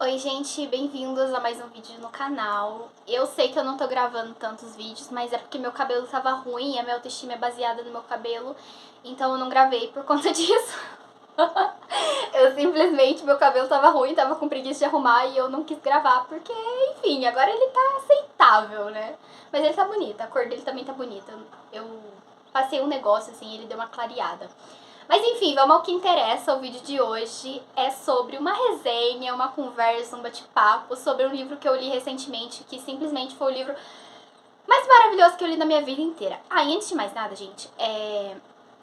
Oi gente, bem-vindos a mais um vídeo no canal. Eu sei que eu não tô gravando tantos vídeos, mas é porque meu cabelo tava ruim e a minha autoestima é baseada no meu cabelo, então eu não gravei por conta disso. Eu simplesmente, meu cabelo tava ruim, tava com preguiça de arrumar e eu não quis gravar porque, enfim, agora ele tá aceitável, né? Mas ele tá bonito, a cor dele também tá bonita. Eu passei um negócio assim, ele deu uma clareada. Mas enfim, vamos ao que interessa. O vídeo de hoje é sobre uma resenha, uma conversa, um bate-papo sobre um livro que eu li recentemente, que simplesmente foi o livro mais maravilhoso que eu li na minha vida inteira. Ah, e antes de mais nada, gente,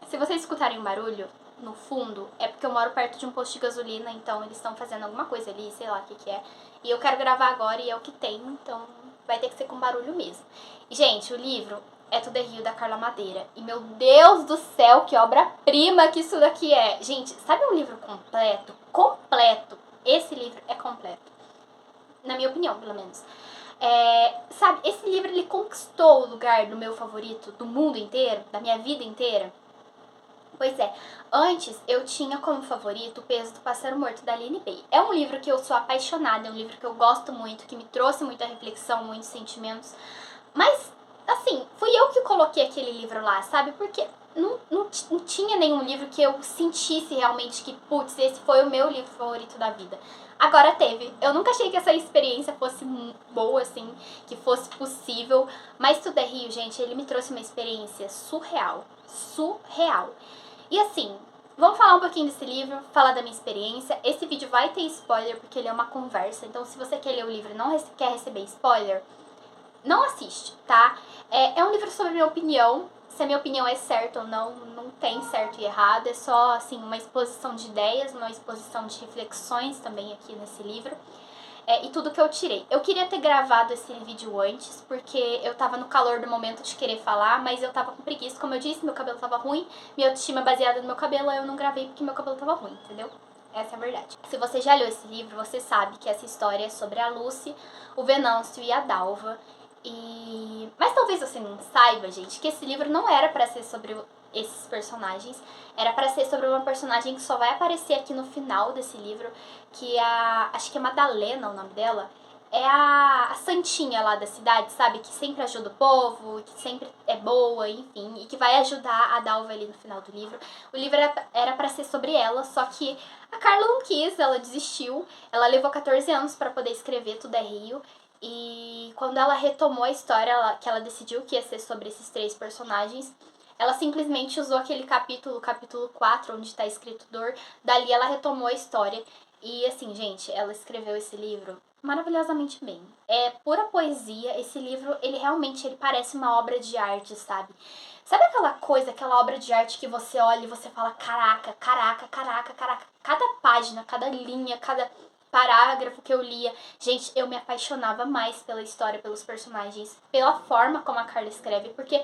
se vocês escutarem um barulho no fundo, é porque eu moro perto de um posto de gasolina, então eles estão fazendo alguma coisa ali, sei lá o que é. E eu quero gravar agora e é o que tem, então vai ter que ser com barulho mesmo. E, gente, o livro é Tudo é Rio, da Carla Madeira. E, meu Deus do céu, que obra-prima que isso daqui é. Gente, sabe um livro completo? Completo. Esse livro é completo. Na minha opinião, pelo menos. Sabe, esse livro, ele conquistou o lugar do meu favorito do mundo inteiro, da minha vida inteira. Pois é, antes eu tinha como favorito O Peso do Pássaro Morto, da Aline Bay. É um livro que eu sou apaixonada, é um livro que eu gosto muito, que me trouxe muita reflexão, muitos sentimentos. Mas, assim, fui eu que coloquei aquele livro lá, sabe? Porque não tinha nenhum livro que eu sentisse realmente que, putz, esse foi o meu livro favorito da vida. Agora teve. Eu nunca achei que essa experiência fosse boa, assim, que fosse possível. Mas Tudo é Rio, gente, ele me trouxe uma experiência surreal. Surreal. E assim, vamos falar um pouquinho desse livro, falar da minha experiência. Esse vídeo vai ter spoiler porque ele é uma conversa, então se você quer ler o livro e não quer receber spoiler, não assiste, tá? É um livro sobre minha opinião. Se a minha opinião é certa ou não, não tem certo e errado. É só, assim, uma exposição de ideias, uma exposição de reflexões também aqui nesse livro. E tudo que eu tirei. Eu queria ter gravado esse vídeo antes, porque eu tava no calor do momento de querer falar, mas eu tava com preguiça. Como eu disse, meu cabelo tava ruim, minha autoestima é baseada no meu cabelo, aí eu não gravei porque meu cabelo tava ruim, entendeu? Essa é a verdade. Se você já leu esse livro, você sabe que essa história é sobre a Lucy, o Venâncio e a Dalva. Mas talvez você não saiba, gente, que esse livro não era pra ser sobre esses personagens. Era pra ser sobre uma personagem que só vai aparecer aqui no final desse livro, que acho que é Madalena o nome dela. É a santinha lá da cidade, sabe? Que sempre ajuda o povo, que sempre é boa, enfim. E que vai ajudar a Dalva ali no final do livro. O livro era pra ser sobre ela, só que a Carla não quis, ela desistiu. Ela levou 14 anos pra poder escrever Tudo é Rio. E quando ela retomou a história, que ela decidiu que ia ser sobre esses três personagens, ela simplesmente usou aquele capítulo, capítulo 4, onde está escrito dor. Dali ela retomou a história. E assim, gente, ela escreveu esse livro maravilhosamente bem. É pura poesia. Esse livro, ele realmente ele parece uma obra de arte, sabe? Sabe aquela coisa, aquela obra de arte que você olha e você fala, caraca, caraca, caraca, caraca. Cada página, cada linha, cada parágrafo que eu lia. Gente, eu me apaixonava mais pela história, pelos personagens, pela forma como a Carla escreve, porque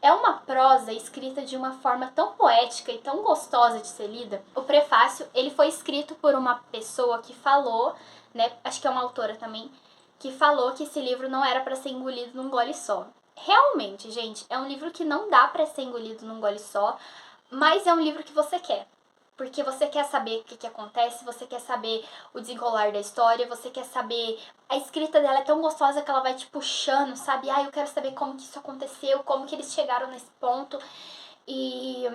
é uma prosa escrita de uma forma tão poética e tão gostosa de ser lida. O prefácio, ele foi escrito por uma pessoa que falou, né, acho que é uma autora também, que falou que esse livro não era para ser engolido num gole só. Realmente, gente, é um livro que não dá para ser engolido num gole só, mas é um livro que você quer. Porque você quer saber o que acontece, você quer saber o desenrolar da história, você quer saber... A escrita dela é tão gostosa que ela vai te puxando, sabe? Eu quero saber como que isso aconteceu, como que eles chegaram nesse ponto. E...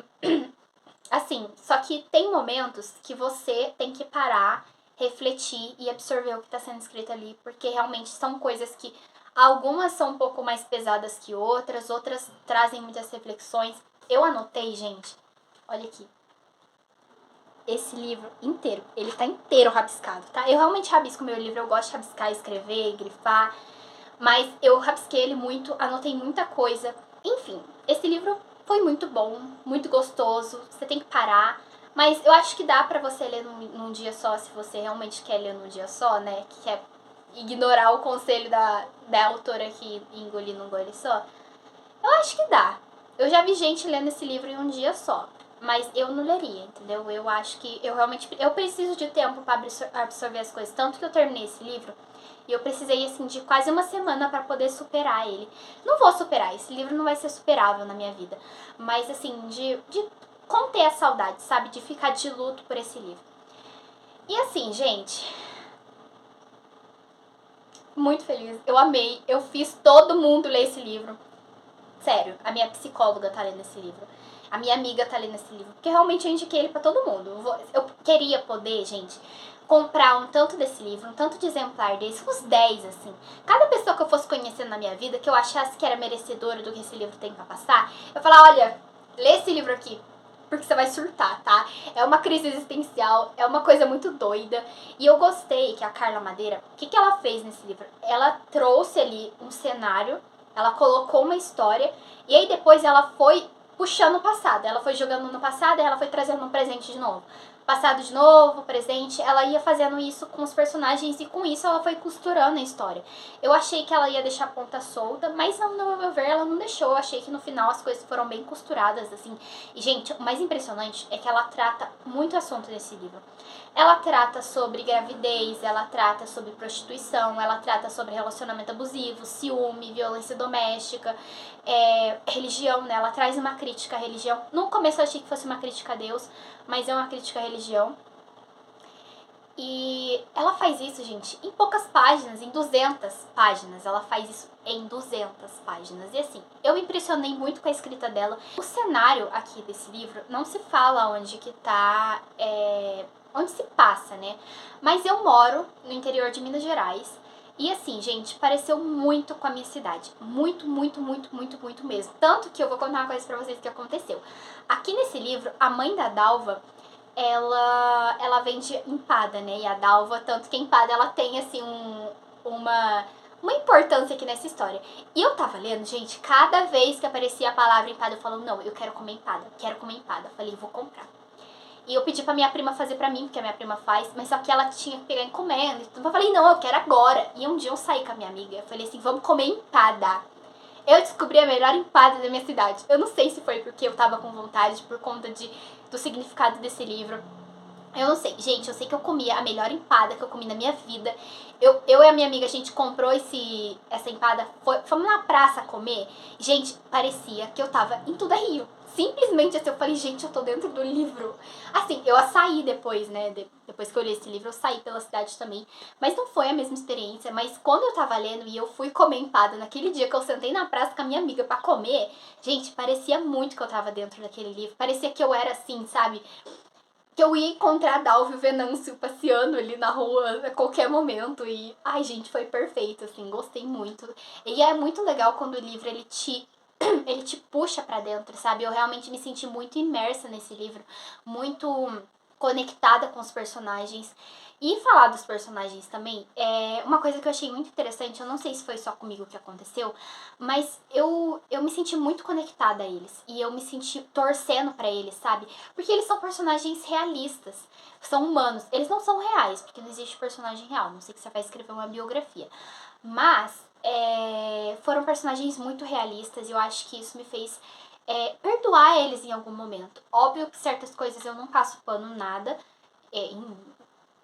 assim, só que tem momentos que você tem que parar, refletir e absorver o que está sendo escrito ali, porque realmente são coisas que algumas são um pouco mais pesadas que outras, outras trazem muitas reflexões. Eu anotei, gente, olha aqui, esse livro inteiro, ele tá inteiro rabiscado, tá? Eu realmente rabisco meu livro, eu gosto de rabiscar, escrever, grifar, mas eu rabisquei ele muito, anotei muita coisa. Enfim, esse livro foi muito bom, muito gostoso, você tem que parar, mas eu acho que dá pra você ler num dia só, se você realmente quer ler num dia só, né? Que quer ignorar o conselho da autora que engolir num gole só. Eu acho que dá. Eu já vi gente lendo esse livro em um dia só, mas eu não leria, entendeu? Eu acho que eu realmente eu preciso de tempo para absorver as coisas, tanto que eu terminei esse livro e eu precisei assim de quase uma semana para poder superar ele. Não vou superar, esse livro não vai ser superável na minha vida, mas assim, de conter a saudade, sabe? De ficar de luto por esse livro. E assim, gente, muito feliz. Eu amei. Eu fiz todo mundo ler esse livro. Sério, a minha psicóloga tá lendo esse livro. A minha amiga tá lendo esse livro. Porque realmente eu indiquei ele pra todo mundo. Eu queria poder, gente, comprar um tanto desse livro, um tanto de exemplar desse, uns 10, assim. Cada pessoa que eu fosse conhecendo na minha vida, que eu achasse que era merecedora do que esse livro tem pra passar, eu falar, olha, lê esse livro aqui, porque você vai surtar, tá? É uma crise existencial, é uma coisa muito doida. E eu gostei que a Carla Madeira, o que ela fez nesse livro? Ela trouxe ali um cenário, ela colocou uma história, e aí depois ela foi puxando o passado. Ela foi jogando no passado e ela foi trazendo no presente de novo. Passado de novo, presente, ela ia fazendo isso com os personagens e com isso ela foi costurando a história. Eu achei que ela ia deixar a ponta solta, mas no meu ver ela não deixou. Eu achei que no final as coisas foram bem costuradas, assim. E, gente, o mais impressionante é que ela trata muito assunto nesse livro. Ela trata sobre gravidez, ela trata sobre prostituição, ela trata sobre relacionamento abusivo, ciúme, violência doméstica, religião, né? Ela traz uma crítica à religião. No começo eu achei que fosse uma crítica a Deus, mas é uma crítica à religião. E ela faz isso, gente, em poucas páginas, em 200 páginas. Ela faz isso em 200 páginas. E assim, eu me impressionei muito com a escrita dela. O cenário aqui desse livro não se fala onde que tá, onde se passa, né? Mas eu moro no interior de Minas Gerais. E assim, gente, pareceu muito com a minha cidade. Muito, muito, muito, muito, muito mesmo. Tanto que eu vou contar uma coisa pra vocês que aconteceu. Aqui nesse livro, a mãe da Dalva, ela vende empada, né? E a Dalva, tanto que a empada, ela tem, assim, uma importância aqui nessa história. E eu tava lendo, gente, cada vez que aparecia a palavra empada, eu falava, não, eu quero comer empada, quero comer empada. Eu falei, vou comprar. E eu pedi pra minha prima fazer pra mim, porque a minha prima faz, mas só que ela tinha que pegar encomenda. Então eu falei, não, eu quero agora. E um dia eu saí com a minha amiga, eu falei assim, vamos comer empada. Eu descobri a melhor empada da minha cidade. Eu não sei se foi porque eu tava com vontade, por conta do significado desse livro. Eu não sei, gente, eu sei que eu comi a melhor empada que eu comi na minha vida. Eu e a minha amiga, a gente comprou essa empada, fomos na praça comer. Gente, parecia que eu tava em Tudo é Rio. Simplesmente assim, eu falei, gente, eu tô dentro do livro. Assim, eu saí depois, né, depois que eu li esse livro, eu saí pela cidade também. Mas não foi a mesma experiência, mas quando eu tava lendo e eu fui comer empada, naquele dia que eu sentei na praça com a minha amiga pra comer, gente, parecia muito que eu tava dentro daquele livro. Parecia que eu era assim, sabe? Que eu ia encontrar a Dalva e o Venâncio passeando ali na rua a qualquer momento. E, ai, gente, foi perfeito, assim, gostei muito. E é muito legal quando o livro, ele te puxa pra dentro, sabe? Eu realmente me senti muito imersa nesse livro, muito conectada com os personagens. E falar dos personagens também, é uma coisa que eu achei muito interessante, eu não sei se foi só comigo que aconteceu, mas eu me senti muito conectada a eles. E eu me senti torcendo pra eles, sabe? Porque eles são personagens realistas, são humanos. Eles não são reais, porque não existe personagem real, não sei que você vai escrever uma biografia. Mas foram personagens muito realistas e eu acho que isso me fez perdoar eles em algum momento. Óbvio que certas coisas eu não passo pano nada,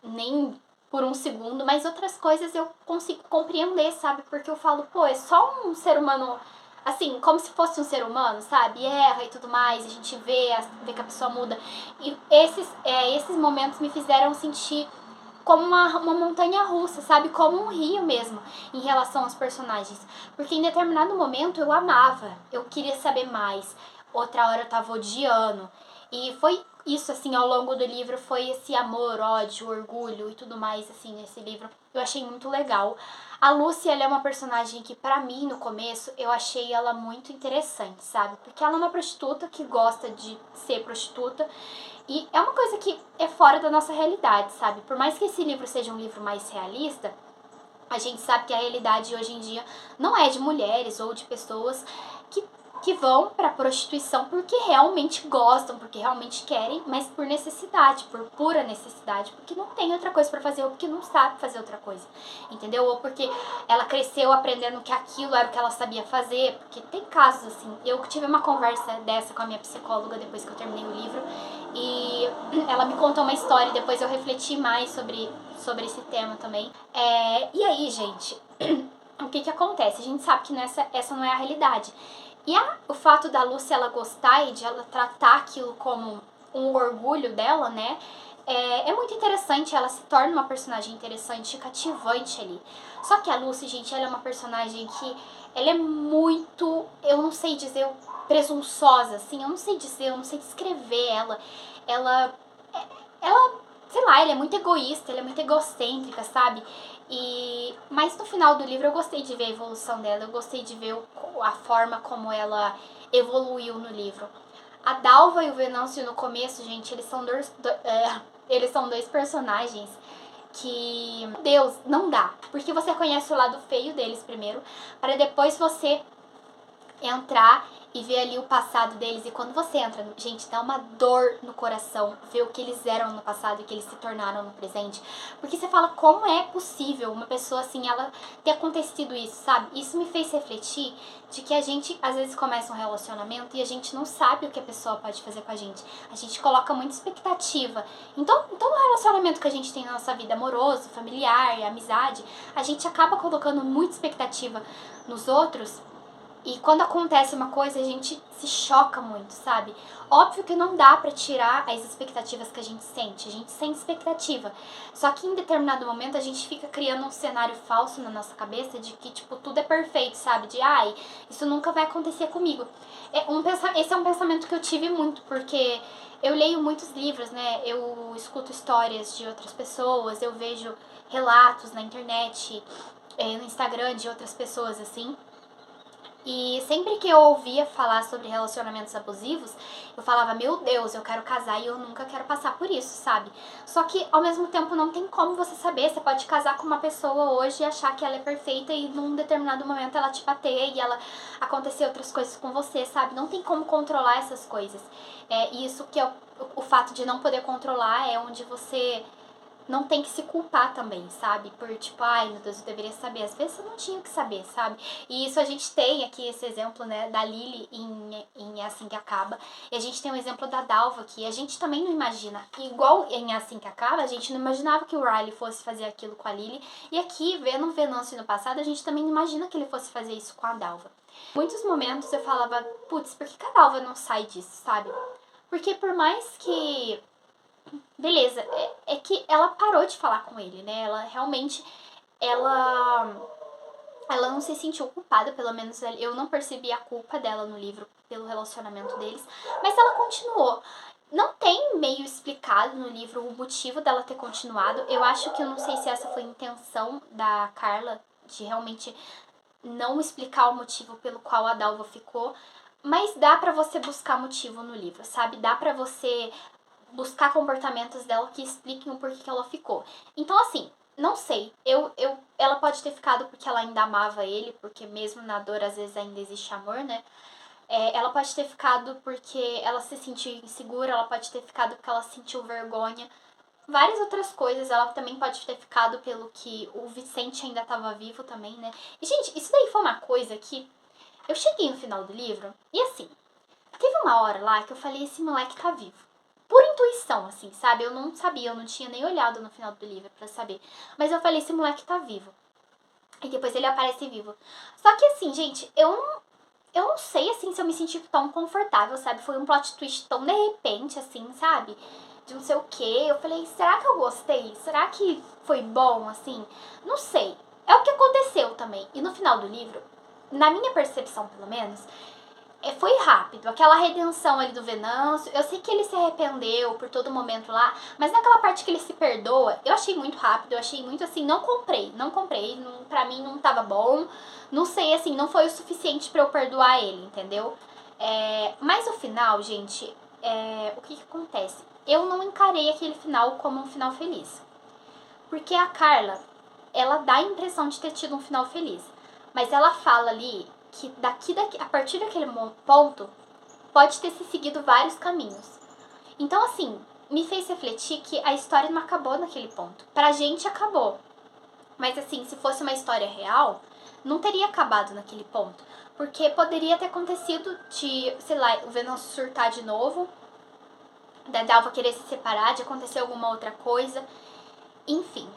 nem por um segundo, mas outras coisas eu consigo compreender, sabe? Porque eu falo, pô, é só um ser humano, assim, como se fosse um ser humano, sabe? Erra e tudo mais, a gente vê que a pessoa muda. E esses momentos me fizeram sentir como uma montanha russa, sabe? Como um rio mesmo, em relação aos personagens. Porque em determinado momento eu amava, eu queria saber mais. Outra hora eu tava odiando. E foi isso, assim, ao longo do livro, foi esse amor, ódio, orgulho e tudo mais, assim, nesse livro. Eu achei muito legal. A Lucy, ela é uma personagem que, pra mim, no começo, eu achei ela muito interessante, sabe? Porque ela é uma prostituta que gosta de ser prostituta. E é uma coisa que é fora da nossa realidade, sabe? Por mais que esse livro seja um livro mais realista, a gente sabe que a realidade hoje em dia não é de mulheres ou de pessoas que vão pra prostituição porque realmente gostam, porque realmente querem, mas por necessidade, por pura necessidade, porque não tem outra coisa pra fazer ou porque não sabe fazer outra coisa, entendeu? Ou porque ela cresceu aprendendo que aquilo era o que ela sabia fazer, porque tem casos assim. Eu tive uma conversa dessa com a minha psicóloga depois que eu terminei o livro e ela me contou uma história e depois eu refleti mais sobre esse tema também. E aí, gente, o que acontece? A gente sabe que essa não é a realidade. E o fato da Lucy ela gostar e de ela tratar aquilo como um orgulho dela, né? é muito interessante, ela se torna uma personagem interessante, cativante ali. Só que a Lucy, gente, ela é uma personagem que ela é muito, eu não sei dizer, presunçosa, assim, eu não sei dizer, eu não sei descrever ela. Ela, ela, sei lá, ela é muito egoísta, ela é muito egocêntrica, sabe? Mas no final do livro eu gostei de ver a evolução dela, eu gostei de ver a forma como ela evoluiu no livro. A Dalva e o Venâncio no começo, gente, eles são dois personagens que, Deus, não dá. Porque você conhece o lado feio deles primeiro, para depois você entrar e ver ali o passado deles. E quando você entra, gente, dá uma dor no coração ver o que eles eram no passado e o que eles se tornaram no presente. Porque você fala, como é possível uma pessoa assim, ela ter acontecido isso, sabe? Isso me fez refletir de que a gente, às vezes, começa um relacionamento e a gente não sabe o que a pessoa pode fazer com a gente. A gente coloca muita expectativa. Então, em todo relacionamento que a gente tem na nossa vida, amoroso, familiar, amizade, a gente acaba colocando muita expectativa nos outros. E quando acontece uma coisa, a gente se choca muito, sabe? Óbvio que não dá pra tirar as expectativas que a gente sente expectativa. Só que em determinado momento a gente fica criando um cenário falso na nossa cabeça de que, tipo, tudo é perfeito, sabe? De, ai, isso nunca vai acontecer comigo. Esse é um pensamento que eu tive muito, porque eu leio muitos livros, né? Eu escuto histórias de outras pessoas, eu vejo relatos na internet, no Instagram de outras pessoas, assim. E sempre que eu ouvia falar sobre relacionamentos abusivos, eu falava, meu Deus, eu quero casar e eu nunca quero passar por isso, sabe? Só que, ao mesmo tempo, não tem como você saber. Você pode casar com uma pessoa hoje e achar que ela é perfeita e num determinado momento ela te bater e ela acontecer outras coisas com você, sabe? Não tem como controlar essas coisas. E isso que é o fato de não poder controlar é onde você não tem que se culpar também, sabe? Por tipo, ai meu Deus, eu deveria saber. Às vezes eu não tinha que saber, sabe? E isso a gente tem aqui esse exemplo, né, da Lily em É Assim Que Acaba. E a gente tem o exemplo da Dalva aqui. A gente também não imagina. Igual em É Assim Que Acaba, a gente não imaginava que o Riley fosse fazer aquilo com a Lily. E aqui, vendo o Venâncio no passado, a gente também não imagina que ele fosse fazer isso com a Dalva. Em muitos momentos eu falava, putz, por que a Dalva não sai disso, sabe? Porque por mais que beleza, é que ela parou de falar com ele, né? Ela realmente, ela, ela não se sentiu culpada, pelo menos eu não percebi a culpa dela no livro pelo relacionamento deles, mas ela continuou. Não tem meio explicado no livro o motivo dela ter continuado. Eu acho que eu não sei se essa foi a intenção da Carla, de realmente não explicar o motivo pelo qual a Dalva ficou, mas dá pra você buscar motivo no livro, sabe? Dá pra você buscar comportamentos dela que expliquem o porquê que ela ficou. Então, assim, não sei. Ela pode ter ficado porque ela ainda amava ele, porque mesmo na dor às vezes ainda existe amor, né? Ela pode ter ficado porque ela se sentiu insegura, ela pode ter ficado porque ela sentiu vergonha. Várias outras coisas, ela também pode ter ficado pelo que o Vicente ainda estava vivo também, né? E, gente, isso daí foi uma coisa que eu cheguei no final do livro e, assim, teve uma hora lá que eu falei, esse moleque tá vivo. Por intuição, assim, sabe? Eu não sabia, eu não tinha nem olhado no final do livro pra saber. Mas eu falei, esse moleque tá vivo. E depois ele aparece vivo. Só que assim, gente, eu não sei, assim, se eu me senti tão confortável, sabe? Foi um plot twist tão de repente, assim, sabe? De não sei o quê. Eu falei, será que eu gostei? Será que foi bom, assim? Não sei. É o que aconteceu também. E no final do livro, na minha percepção, pelo menos, foi rápido. Aquela redenção ali do Venâncio, eu sei que ele se arrependeu por todo momento lá, mas naquela parte que ele se perdoa, eu achei muito rápido, eu achei muito assim, não comprei, pra mim não tava bom, não sei, assim, não foi o suficiente pra eu perdoar ele, entendeu? Mas o final, gente, o que acontece? Eu não encarei aquele final como um final feliz. Porque a Carla, ela dá a impressão de ter tido um final feliz. Mas ela fala ali que a partir daquele ponto, pode ter se seguido vários caminhos. Então, assim, me fez refletir que a história não acabou naquele ponto. Pra gente acabou. Mas, assim, se fosse uma história real, não teria acabado naquele ponto. Porque poderia ter acontecido de, sei lá, o Venâncio surtar de novo, da Dalva querer se separar, de acontecer alguma outra coisa. Enfim,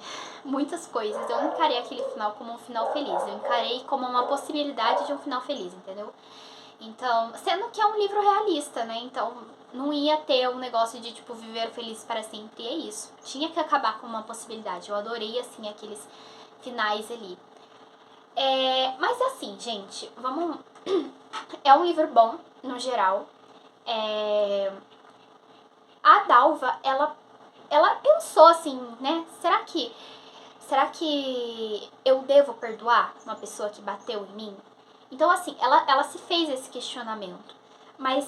muitas coisas. Eu não encarei aquele final como um final feliz. Eu encarei como uma possibilidade de um final feliz, entendeu? Então, sendo que é um livro realista, né? Então, não ia ter um negócio de, tipo, viver feliz para sempre, e é isso. Tinha que acabar com uma possibilidade. Eu adorei, assim, aqueles finais ali. Mas assim, gente, vamos... É um livro bom, no geral. A Dalva, ela pensou assim, né? Será que eu devo perdoar uma pessoa que bateu em mim? Então, assim, ela se fez esse questionamento. Mas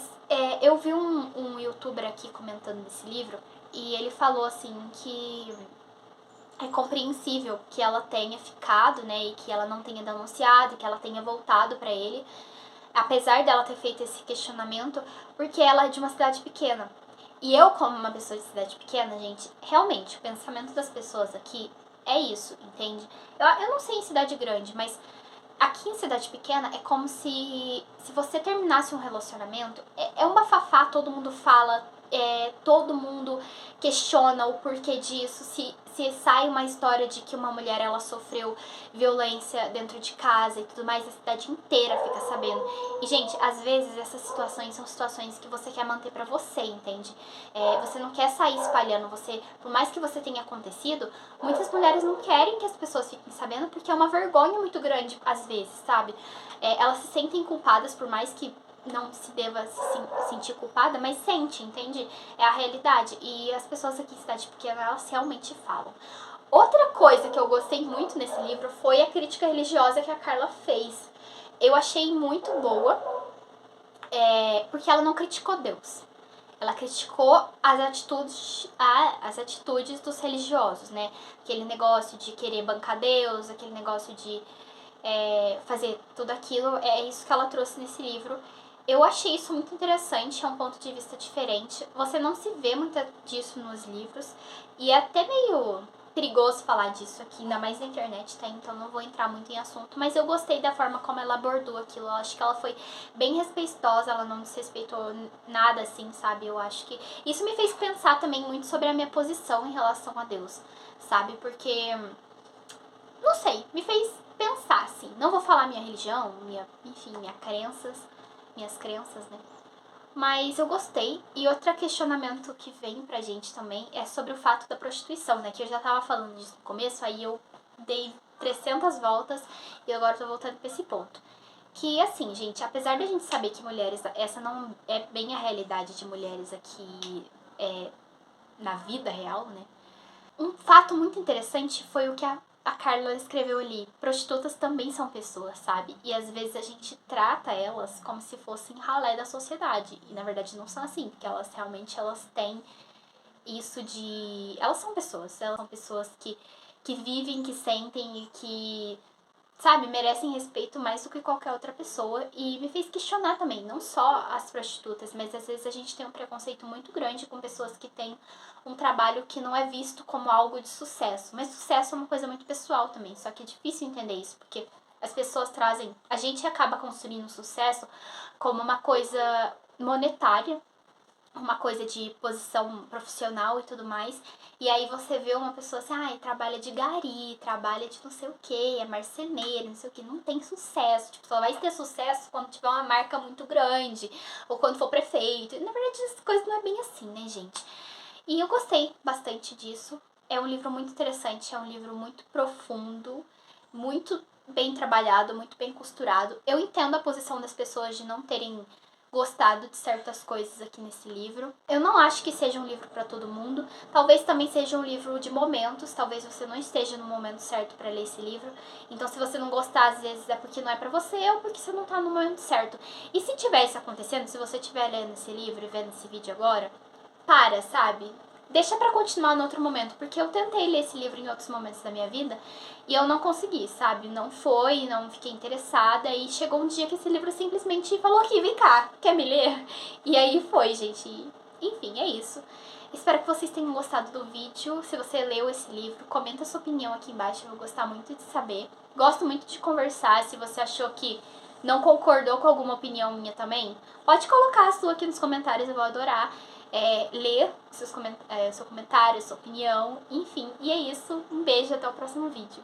eu vi um youtuber aqui comentando desse livro e ele falou assim que é compreensível que ela tenha ficado, né, e que ela não tenha denunciado, que ela tenha voltado pra ele, apesar dela ter feito esse questionamento, porque ela é de uma cidade pequena. E eu, como uma pessoa de cidade pequena, gente, realmente, o pensamento das pessoas aqui é isso, entende? Eu não sei em cidade grande, mas aqui em cidade pequena é como se você terminasse um relacionamento, é um bafafá, todo mundo fala, todo mundo questiona o porquê disso, se sai uma história de que uma mulher ela sofreu violência dentro de casa e tudo mais, a cidade inteira fica sabendo. E, gente, às vezes essas situações são situações que você quer manter pra você, entende? Você não quer sair espalhando, por mais que você tenha acontecido, muitas mulheres não querem que as pessoas fiquem sabendo porque é uma vergonha muito grande, às vezes, sabe? Elas se sentem culpadas, por mais que não se deva se sentir culpada, mas sente, entende? É a realidade. E as pessoas aqui em cidade pequena, elas realmente falam. Outra coisa que eu gostei muito nesse livro foi a crítica religiosa que a Carla fez. Eu achei muito boa, porque ela não criticou Deus. Ela criticou as atitudes dos religiosos, né? Aquele negócio de querer bancar Deus, aquele negócio de fazer tudo aquilo. É isso que ela trouxe nesse livro. Eu achei isso muito interessante, é um ponto de vista diferente. Você não se vê muito disso nos livros. E é até meio perigoso falar disso aqui, ainda mais na internet, tá? Então não vou entrar muito em assunto. Mas eu gostei da forma como ela abordou aquilo. Eu acho que ela foi bem respeitosa, ela não desrespeitou nada assim, sabe? Eu acho que isso me fez pensar também muito sobre a minha posição em relação a Deus, sabe? Porque, não sei, me fez pensar, assim. Não vou falar minha religião, enfim, minhas crenças, né? Mas eu gostei. E outro questionamento que vem pra gente também é sobre o fato da prostituição, né? Que eu já tava falando disso no começo, aí eu dei 300 voltas e agora tô voltando pra esse ponto. Que, assim, gente, apesar de a gente saber que mulheres... Essa não é bem a realidade de mulheres aqui na vida real, né? Um fato muito interessante foi o que a Carla escreveu ali. Prostitutas também são pessoas, sabe? E às vezes a gente trata elas como se fossem ralé da sociedade. E na verdade não são assim, porque elas realmente têm isso de... Elas são pessoas que vivem, que sentem e que, sabe, merecem respeito mais do que qualquer outra pessoa. E me fez questionar também, não só as prostitutas, mas às vezes a gente tem um preconceito muito grande com pessoas que têm um trabalho que não é visto como algo de sucesso. Mas sucesso é uma coisa muito pessoal também, só que é difícil entender isso, porque as pessoas trazem... A gente acaba construindo o sucesso como uma coisa monetária, uma coisa de posição profissional e tudo mais. E aí você vê uma pessoa assim, trabalha de gari, trabalha de não sei o que, é marceneiro, não sei o que, não tem sucesso. Tipo, só vai ter sucesso quando tiver uma marca muito grande, ou quando for prefeito. E, na verdade, as coisas não é bem assim, né, gente? E eu gostei bastante disso. É um livro muito interessante, é um livro muito profundo, muito bem trabalhado, muito bem costurado. Eu entendo a posição das pessoas de não terem gostado de certas coisas aqui nesse livro. Eu não acho que seja um livro para todo mundo. Talvez também seja um livro de momentos. Talvez você não esteja no momento certo para ler esse livro. Então, se você não gostar, às vezes é porque não é para você ou porque você não tá no momento certo. E se tiver isso acontecendo, se você estiver lendo esse livro e vendo esse vídeo agora, sabe? Deixa pra continuar no outro momento, porque eu tentei ler esse livro em outros momentos da minha vida e eu não consegui, sabe? Não fiquei interessada e chegou um dia que esse livro simplesmente falou aqui, vem cá, quer me ler? E aí foi, gente. Enfim, é isso. Espero que vocês tenham gostado do vídeo. Se você leu esse livro, comenta a sua opinião aqui embaixo, eu vou gostar muito de saber. Gosto muito de conversar, se você achou que não concordou com alguma opinião minha também, pode colocar a sua aqui nos comentários, eu vou adorar ler seu comentário, sua opinião, enfim. E é isso, um beijo, até o próximo vídeo.